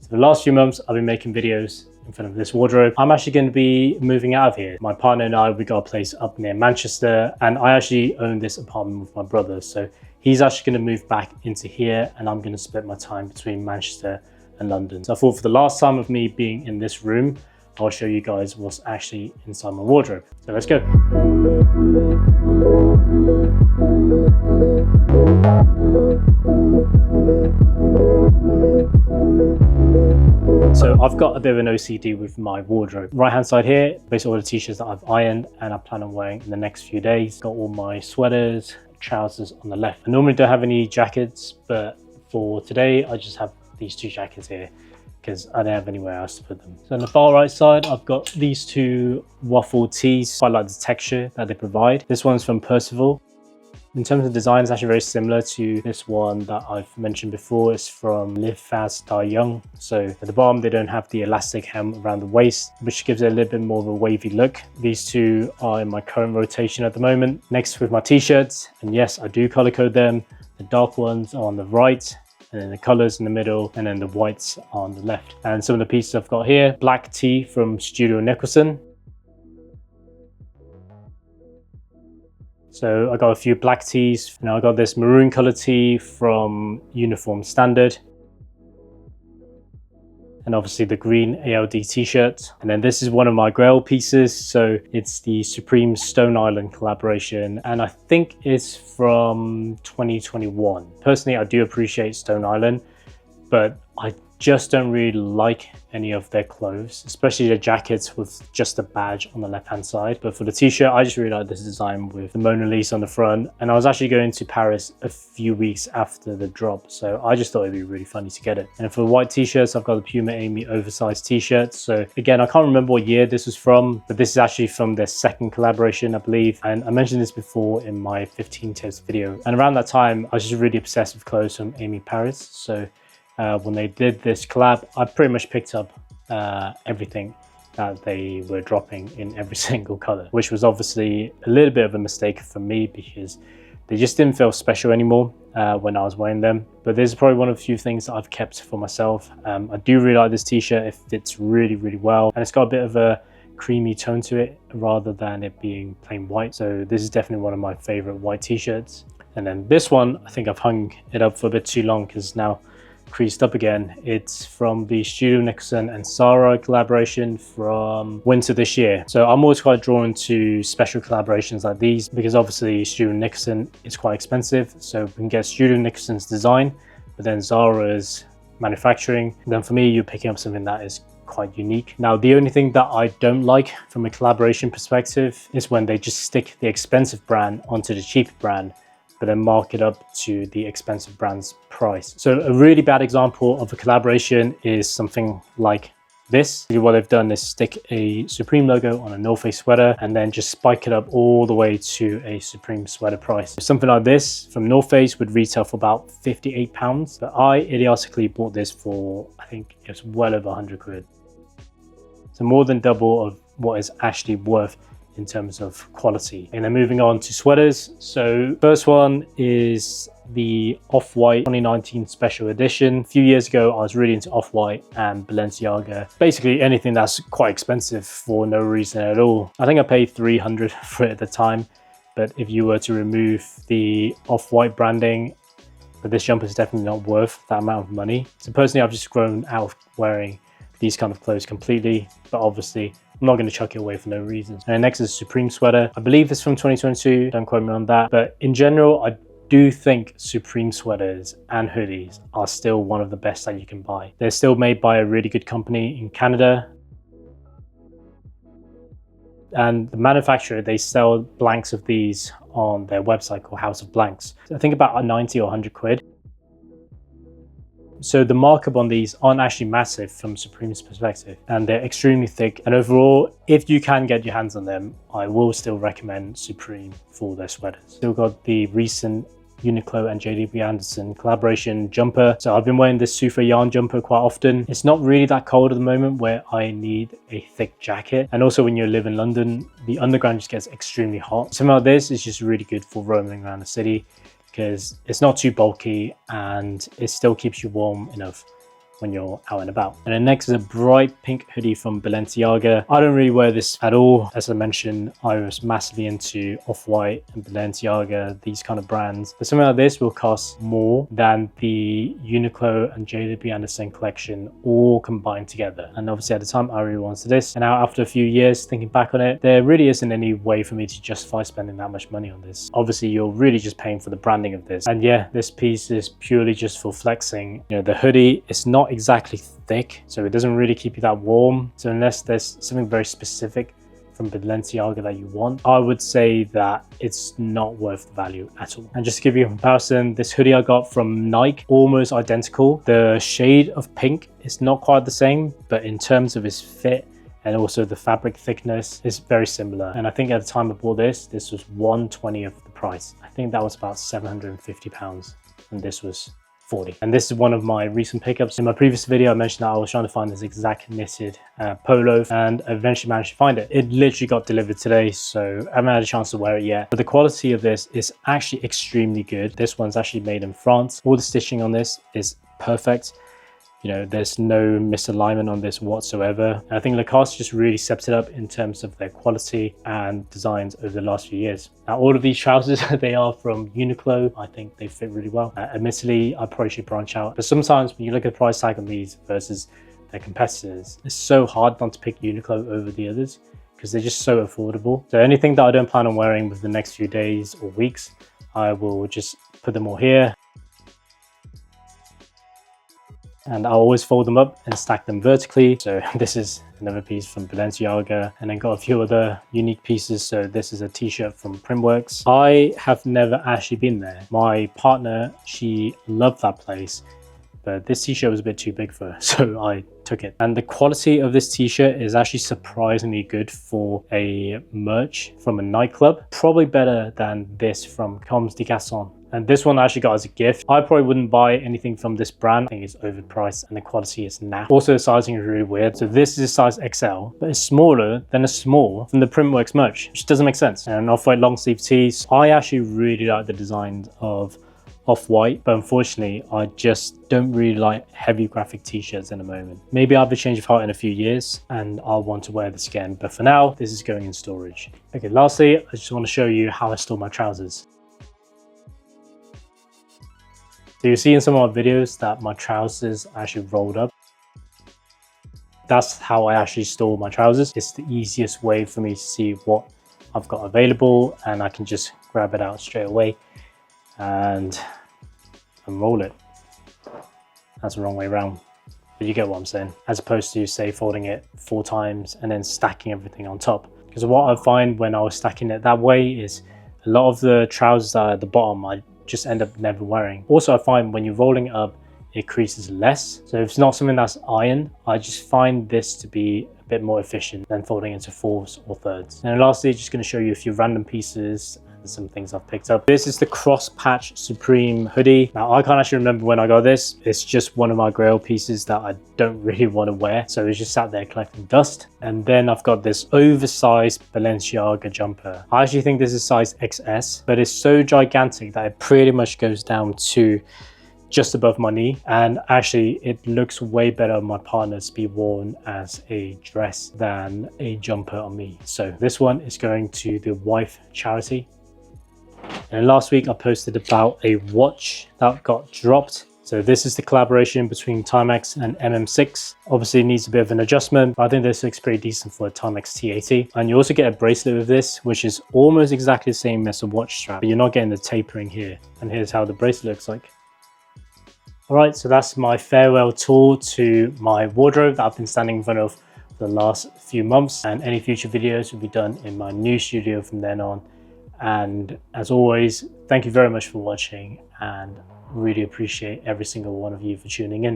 So for the last few months, I've been making videos in front of this wardrobe. I'm actually going to be moving out of here. My partner and I, we got a place up near Manchester, and I actually own this apartment with my brother. So he's actually going to move back into here, and I'm going to split my time between Manchester and London. So I thought for the last time of me being in this room, I'll show you guys what's actually inside my wardrobe. So let's go. So I've got a bit of an OCD with my wardrobe. Right hand side here, basically all the t-shirts that I've ironed and I plan on wearing in the next few days. Got all my sweaters, trousers on the left. I normally don't have any jackets, but for today, I just have these two jackets here because I don't have anywhere else to put them. So on the far right side, I've got these two waffle tees. I like the texture that they provide. This one's from Percival. In terms of design, it's actually very similar to this one that I've mentioned before. It's from Live Fast, Die Young. So at the bottom, they don't have the elastic hem around the waist, which gives it a little bit more of a wavy look. These two are in my current rotation at the moment. Next with my t-shirts, and yes, I do color code them. The dark ones are on the right, and then the colors in the middle, and then the whites are on the left. And some of the pieces I've got here, black tee from Studio Nicholson. So I got a few black tees. Now I got this maroon color tee from Uniform Standard. And obviously the green ALD t-shirt. And then this is one of my grail pieces. So it's the Supreme Stone Island collaboration. And I think it's from 2021. Personally, I do appreciate Stone Island, but I just don't really like any of their clothes, especially the jackets with just a badge on the left hand side. But for the t-shirt, I just really like this design with the Mona Lisa on the front. And I was actually going to Paris a few weeks after the drop, so I just thought it'd be really funny to get it. And for the white t-shirts, I've got the Puma Amy oversized t-shirt. So again, I can't remember what year this was from, but this is actually from their second collaboration, I believe. And I mentioned this before in my 15 tips video. And around that time, I was just really obsessed with clothes from Amy Paris. So when they did this collab, I pretty much picked up everything that they were dropping in every single color, which was obviously a little bit of a mistake for me because they just didn't feel special anymore when I was wearing them. But this is probably one of the few things that I've kept for myself. I do really like this t-shirt. It fits really, really well. And it's got a bit of a creamy tone to it rather than it being plain white. So this is definitely one of my favorite white t-shirts. And then this one, I think I've hung it up for a bit too long because now creased up again. It's from the Studio Nicholson and Zara collaboration from winter this year. So I'm always quite drawn to special collaborations like these because obviously Studio Nicholson is quite expensive. So we can get Studio Nicholson's design, but then Zara's manufacturing. Then for me, you're picking up something that is quite unique. Now, the only thing that I don't like from a collaboration perspective is when they just stick the expensive brand onto the cheaper brand, but then mark it up to the expensive brand's price. So a really bad example of a collaboration is something like this. What they've done is stick a Supreme logo on a North Face sweater and then just spike it up all the way to a Supreme sweater price. Something like this from North Face would retail for about £58, but I idiotically bought this for, I think it was well over 100 quid. So more than double of what is actually worth in terms of quality. And then moving on to sweaters. So first one is the Off-White 2019 special edition. A few years ago, I was really into Off-White and Balenciaga. Basically anything that's quite expensive for no reason at all. I think I paid 300 for it at the time, but if you were to remove the Off-White branding, but this jumper is definitely not worth that amount of money. So personally, I've just grown out of wearing these kind of clothes completely, but obviously I'm not going to chuck it away for no reason. And next is a Supreme sweater. I believe it's from 2022, don't quote me on that. But in general, I do think Supreme sweaters and hoodies are still one of the best that you can buy. They're still made by a really good company in Canada. And the manufacturer, they sell blanks of these on their website called House of Blanks. I think about 90 or 100 quid. So the markup on these aren't actually massive from Supreme's perspective, and they're extremely thick. And overall, if you can get your hands on them, I will still recommend Supreme for their sweaters. Still got the recent Uniqlo and JW Anderson collaboration jumper. So I've been wearing this Sufa yarn jumper quite often. It's not really that cold at the moment where I need a thick jacket. And also when you live in London, the underground just gets extremely hot. Something like this is just really good for roaming around the city, because it's not too bulky and it still keeps you warm enough when you're out and about. And then next is a bright pink hoodie from Balenciaga. I don't really wear this at all. As I mentioned, I was massively into Off-White and Balenciaga, these kind of brands. But something like this will cost more than the Uniqlo and JW Anderson collection all combined together. And obviously at the time I really wanted this. And now after a few years thinking back on it, there really isn't any way for me to justify spending that much money on this. Obviously you're really just paying for the branding of this. And yeah, this piece is purely just for flexing. You know, the hoodie is not exactly thick, so it doesn't really keep you that warm. So unless there's something very specific from Balenciaga that you want, I would say that it's not worth the value at all. And just to give you a comparison, this hoodie I got from Nike, almost identical. The shade of pink is not quite the same, but in terms of its fit and also the fabric thickness is very similar. And I think at the time I bought this was 1/20 of the price. I think that was about £750 and this was 40. And this is one of my recent pickups. In my previous video I mentioned that I was trying to find this exact knitted polo and eventually managed to find it. It literally got delivered today, so I haven't had a chance to wear it yet. But the quality of this is actually extremely good. This one's actually made in France. All the stitching on this is perfect. You know, there's no misalignment on this whatsoever. And I think Lacoste just really stepped it up in terms of their quality and designs over the last few years. Now, all of these trousers, they are from Uniqlo. I think they fit really well. Admittedly, I probably should branch out. But sometimes when you look at the price tag on these versus their competitors, it's so hard not to pick Uniqlo over the others because they're just so affordable. So anything that I don't plan on wearing within the next few days or weeks, I will just put them all here. And I'll always fold them up and stack them vertically. So this is another piece from Balenciaga, and then got a few other unique pieces. So this is a t-shirt from Primworks. I have never actually been there. My partner, she loved that place, but this t-shirt was a bit too big for her, so I took it. And the quality of this t-shirt is actually surprisingly good for a merch from a nightclub. Probably better than this from Comme des Garçons. And this one I actually got as a gift. I probably wouldn't buy anything from this brand. I think it's overpriced and the quality is naff. Also, the sizing is really weird. So this is a size XL, but it's smaller than a small from the Primworks merch, which doesn't make sense. And Off-White long sleeve tees. I actually really like the designs of Off-White, but unfortunately, I just don't really like heavy graphic t-shirts in the moment. Maybe I'll have a change of heart in a few years and I'll want to wear this again. But for now, this is going in storage. Okay, lastly, I just want to show you how I store my trousers. So you see in some of my videos that my trousers are actually rolled up. That's how I actually store my trousers. It's the easiest way for me to see what I've got available, and I can just grab it out straight away and unroll it. That's the wrong way around, but you get what I'm saying. As opposed to, say, folding it 4 times and then stacking everything on top. Because what I find when I was stacking it that way is a lot of the trousers that are at the bottom, I just end up never wearing. Also, I find when you're rolling it up, it creases less. So if it's not something that's iron, I just find this to be a bit more efficient than folding into 4s or 3rds. And lastly, just going to show you a few random pieces and some things I've picked up. This is the cross patch Supreme hoodie. Now, I can't actually remember when I got this. It's just one of my grail pieces that I don't really want to wear. So it's just sat there collecting dust. And then I've got this oversized Balenciaga jumper. I actually think this is size XS, but it's so gigantic that it pretty much goes down to just above my knee, and actually it looks way better on my partner to be worn as a dress than a jumper on me. So this one is going to the wife charity. And last week I posted about a watch that got dropped. So this is the collaboration between Timex and MM6. Obviously it needs a bit of an adjustment, but I think this looks pretty decent for a Timex T80. And you also get a bracelet with this, which is almost exactly the same as a watch strap, but you're not getting the tapering here. And here's how the bracelet looks like. All right, so that's my farewell tour to my wardrobe that I've been standing in front of for the last few months, and any future videos will be done in my new studio from then on. And as always, thank you very much for watching, and really appreciate every single one of you for tuning in.